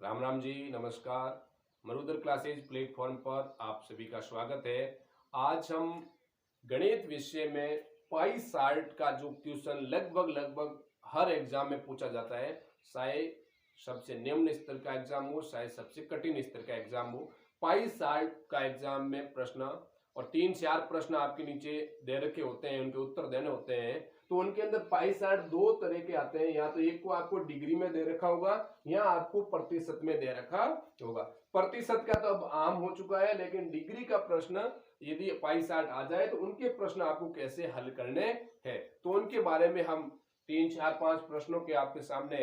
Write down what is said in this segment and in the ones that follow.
राम राम जी, नमस्कार। Marudhar classes platform पर आप सभी का स्वागत है। आज हम गणित विषय में पाई चार्ट का जो क्वेश्चन लगभग हर एग्जाम में पूछा जाता है, चाहे सबसे निम्न स्तर का एग्जाम हो चाहे सबसे कठिन स्तर का एग्जाम हो, पाई चार्ट का एग्जाम में प्रश्न और 3-4 प्रश्न आपके नीचे दे रखे होते हैं, उनके उत्तर देने होते हैं। तो उनके अंदर पाई चार्ट दो तरह के आते हैं, या तो एक को आपको डिग्री में दे रखा होगा या आपको प्रतिशत में दे रखा होगा। प्रतिशत का तो अब आम हो चुका है, लेकिन डिग्री का प्रश्न यदि पाई चार्ट आ जाए तो उनके प्रश्न आपको कैसे हल करने हैं, तो उनके बारे में हम 3-4-5 प्रश्नों के आपके सामने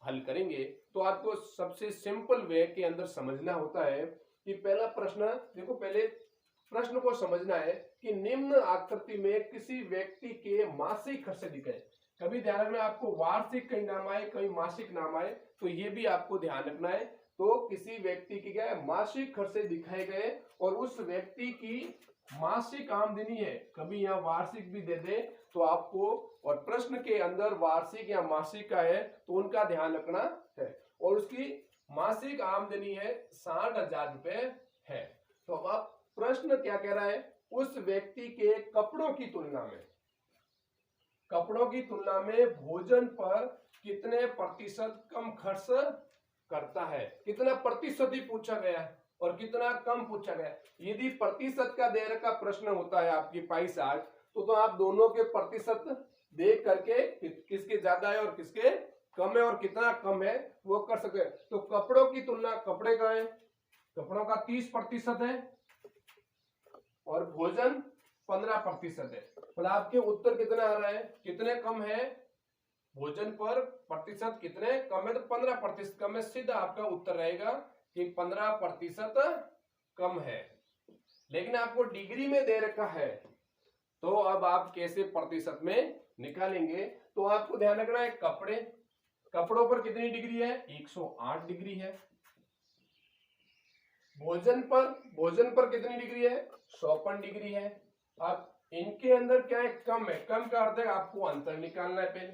हल करेंगे। तो आपको सबसे सिंपल वे के अंदर समझना होता है कि पहला प्रश्न देखो, पहले प्रश्न को समझना है कि निम्न आकृति में किसी व्यक्ति के मासिक खर्च दिखे। कभी ध्यान रखना, आपको वार्षिक कहीं नाम आए कहीं मासिक नाम आए, तो ये भी आपको ध्यान रखना है। तो किसी व्यक्ति की क्या है, मासिक खर्च दिखाए गए और उस व्यक्ति की मासिक आमदनी है, कभी यहाँ वार्षिक भी दे दे तो आपको, और प्रश्न के अंदर वार्षिक या मासिक का है तो उनका ध्यान रखना है। और उसकी मासिक आमदनी है 60,000 रुपए है। तो अब आप प्रश्न क्या कह रहा है, उस व्यक्ति के कपड़ों की तुलना में भोजन पर कितने प्रतिशत कम खर्च करता है। कितना प्रतिशत ही पूछा गया है और कितना कम पूछा गया। यदि प्रतिशत का दे रखा प्रश्न होता है आपकी पाई चार्ट, तो आप दोनों के प्रतिशत देख करके किसके ज्यादा है और किसके कम है और कितना कम है वो कर सकते हैं। तो कपड़ों की तुलना, कपड़े का है, कपड़ों का 30% है और भोजन 15% है। तो आपके उत्तर कितना आ रहा है, कितने कम है, भोजन पर प्रतिशत कितने कम है, तो 15% कम है। सीधा आपका उत्तर रहेगा कि 15% कम है। लेकिन आपको डिग्री में दे रखा है, तो अब आप कैसे प्रतिशत में निकालेंगे। तो आपको ध्यान रखना है, कपड़ों पर कितनी डिग्री है, 108 डिग्री है। भोजन पर कितनी डिग्री है, 54 डिग्री है। अब इनके अंदर क्या है, कम है। कम का अर्थ है आपको अंतर निकालना है पहले।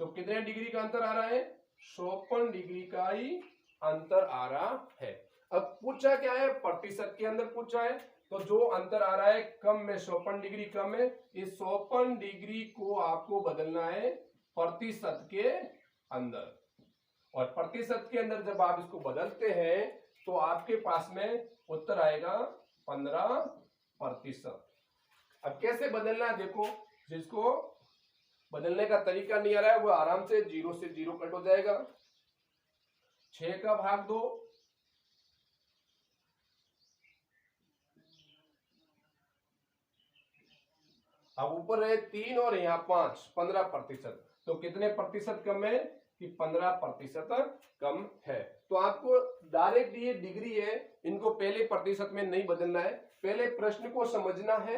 तो कितने डिग्री का अंतर आ रहा है, 54 डिग्री का ही अंतर आ रहा है। अब पूछा क्या है, प्रतिशत के अंदर पूछा है, तो जो अंतर आ रहा है कम में, 54 डिग्री कम है, इस 54 डिग्री को आपको बदलना है प्रतिशत के अंदर। और प्रतिशत के अंदर जब आप इसको बदलते हैं तो आपके पास में उत्तर आएगा 15%। अब कैसे बदलना है, देखो, जिसको बदलने का तरीका नहीं आ रहा है वो आराम से 0 से 0 कट हो जाएगा। 6 का भाग 2, अब ऊपर है 3 और यहाँ 5, 15%। तो कितने प्रतिशत कम है कि 15% कम है। तो आपको डायरेक्ट ये डिग्री है, इनको पहले प्रतिशत में नहीं बदलना है, पहले प्रश्न को समझना है।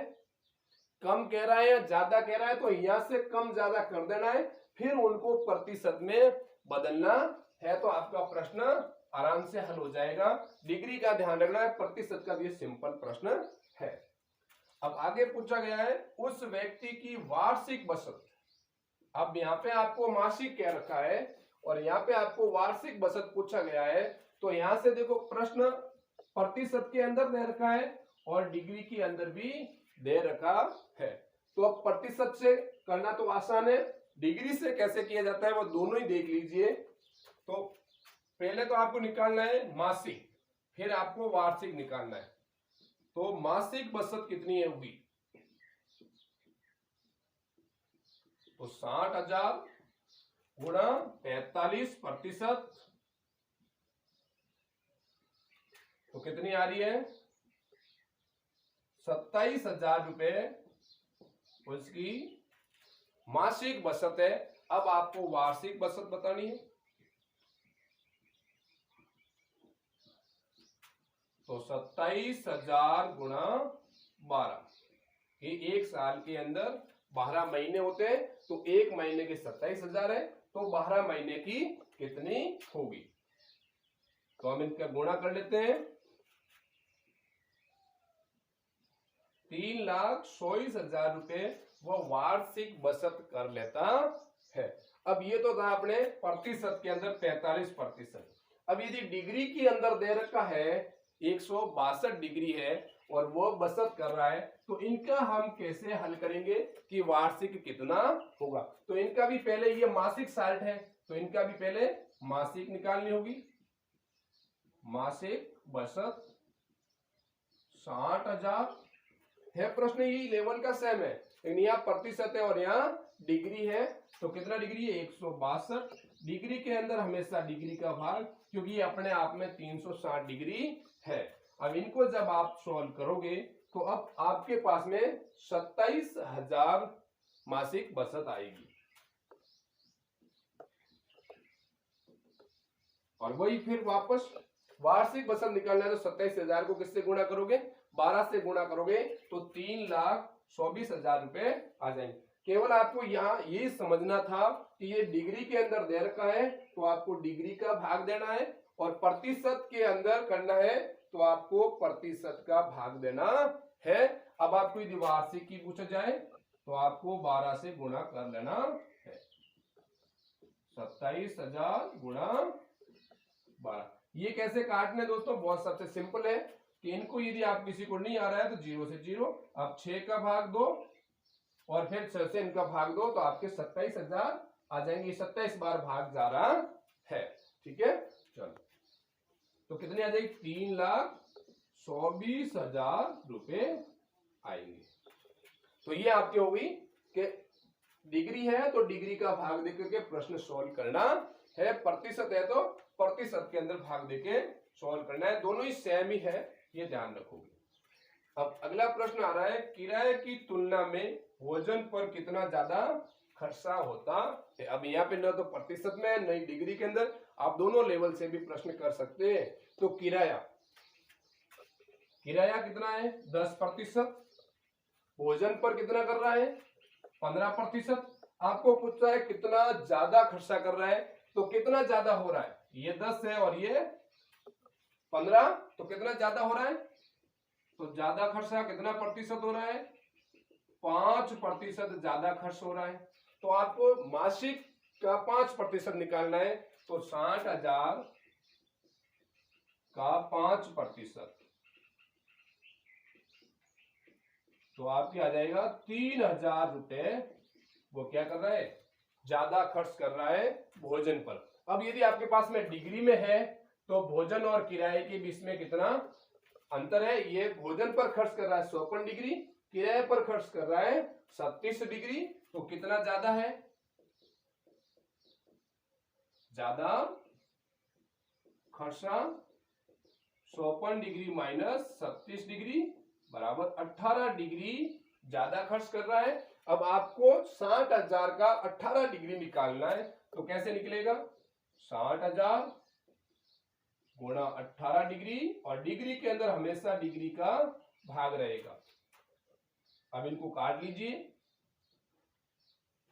कम कह रहा है या ज्यादा कह रहा है, तो यहां से कम ज्यादा कर देना है, फिर उनको प्रतिशत में बदलना है, तो आपका प्रश्न आराम से हल हो जाएगा। डिग्री का ध्यान रखना है, प्रतिशत का भी सिंपल प्रश्न है। अब आगे पूछा गया है, उस व्यक्ति की वार्षिक बचत। अब यहाँ पे आपको मासिक कह रखा है और यहाँ पे आपको वार्षिक बचत पूछा गया है। तो यहां से देखो, प्रश्न प्रतिशत के अंदर दे रखा है और डिग्री के अंदर भी दे रखा है। तो अब प्रतिशत से करना तो आसान है, डिग्री से कैसे किया जाता है वो दोनों ही देख लीजिए। तो पहले तो आपको निकालना है मासिक, फिर आपको वार्षिक निकालना है। तो मासिक बचत कितनी है होगी, तो 60,000 गुणा 45%, तो कितनी आ रही है, 27,000 रुपए उसकी मासिक बचत है। अब आपको वार्षिक बचत बतानी है, तो 27,000 गुणा 12, ये एक साल के अंदर 12 महीने होते हैं, तो एक महीने के 27,000 है, तो 12 महीने की कितनी होगी। तो हम इनका गुणा कर लेते हैं, 3,24,000 रुपए वो वार्षिक बचत कर लेता है। अब ये तो था अपने प्रतिशत के अंदर 45%। अब यदि डिग्री के अंदर दे रखा है 162 डिग्री है और वो बसत कर रहा है, तो इनका हम कैसे हल करेंगे कि वार्षिक कितना होगा। तो इनका भी पहले, ये मासिक साल्ट है तो इनका भी पहले मासिक निकालनी होगी। मासिक बसत 60,000 है। प्रश्न यही लेवल का सेम है, लेकिन यहाँ प्रतिशत है और यहाँ डिग्री है। तो कितना डिग्री है? 162 डिग्री के अंदर हमेशा डिग्री का भाग, क्योंकि ये अपने आप में 360 डिग्री है। अब इनको जब आप सॉल्व करोगे तो अब आपके पास में 27,000 मासिक बचत आएगी। और वही फिर वापस वार्षिक बचत निकालना है तो 27,000 को किससे गुणा करोगे? 12 से गुणा करोगे तो 3,24,000 रुपए आ जाएंगे। केवल आपको यहाँ ये समझना था कि ये डिग्री के अंदर दे रखा है तो आपको डिग्री का भाग देना है, और प्रतिशत के अंदर करना है तो आपको प्रतिशत का भाग देना है। अब आपको यदि वार्षिक की पूछा जाए तो आपको 12 से गुणा कर लेना है। 27,000 गुणा 12। ये कैसे काटने दोस्तों? बहुत सबसे सिंपल है कि इनको यदि आप किसी को नहीं आ रहा है तो 0 से 0, अब 6 का भाग 2 और फिर 6 से इनका भाग 2 तो आपके 27,000 आ जाएंगे। 27 बार भाग जा रहा है। ठीक है, चलो तो कितने आ जाएगी? 3,24,000 रुपए आएंगे। तो ये आपके हो गई कि डिग्री है तो डिग्री का भाग देकर के प्रश्न सॉल्व करना है, प्रतिशत है तो प्रतिशत के अंदर भाग देके सॉल्व करना है। दोनों ही सेम ही है, ये ध्यान रखोगे। अब अगला प्रश्न आ रहा है, किराए की तुलना में भोजन पर कितना ज्यादा खर्चा होता है। अब यहाँ पे न तो प्रतिशत में न ही डिग्री के अंदर, आप दोनों लेवल से भी प्रश्न कर सकते हैं। तो किराया कितना है? 10%। भोजन पर कितना कर रहा है? 15%। आपको पूछ रहा है कितना ज्यादा खर्चा कर रहा है, तो कितना ज्यादा हो रहा है? ये 10 है और ये 15, तो कितना ज्यादा हो रहा है? तो ज्यादा खर्चा कितना प्रतिशत हो रहा है? 5% ज्यादा खर्च हो रहा है। तो आपको मासिक का 5% निकालना है, तो 60,000 का 5%, तो आपके आ जाएगा 3,000 रुपए। वो क्या कर रहा है? ज्यादा खर्च कर रहा है भोजन पर। अब यदि आपके पास में डिग्री में है तो भोजन और किराए के बीच में कितना अंतर है? ये भोजन पर खर्च कर रहा है 54 डिग्री, किराए पर खर्च कर रहा है 37 डिग्री। तो कितना ज्यादा है? ज्यादा खर्चा 54 डिग्री माइनस 37 डिग्री बराबर 18 डिग्री ज्यादा खर्च कर रहा है। अब आपको 60,000 का 18 डिग्री निकालना है, तो कैसे निकलेगा? 60,000 गुणा 18 डिग्री, और डिग्री के अंदर हमेशा डिग्री का भाग रहेगा। अब इनको काट लीजिए,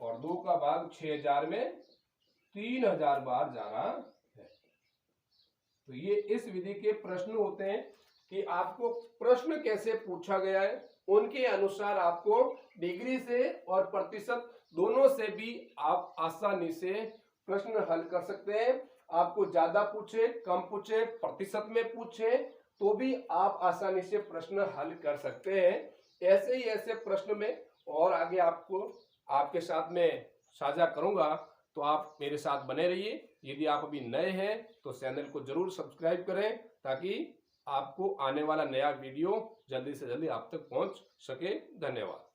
और 2 का भाग 6,000 में 3,000 बार जा रहा है। तो ये इस विधि के प्रश्न होते हैं कि आपको प्रश्न कैसे पूछा गया है उनके अनुसार आपको डिग्री से और प्रतिशत दोनों से भी आप आसानी से प्रश्न हल कर सकते हैं। आपको ज्यादा पूछे, कम पूछे, प्रतिशत में पूछे तो भी आप आसानी से प्रश्न हल कर सकते हैं। ऐसे ही ऐसे प्रश्न में और आगे आपको आपके साथ में साझा करूंगा, तो आप मेरे साथ बने रहिए। यदि आप अभी नए हैं तो चैनल को जरूर सब्सक्राइब करें, ताकि आपको आने वाला नया वीडियो जल्दी से जल्दी आप तक पहुंच सके। धन्यवाद।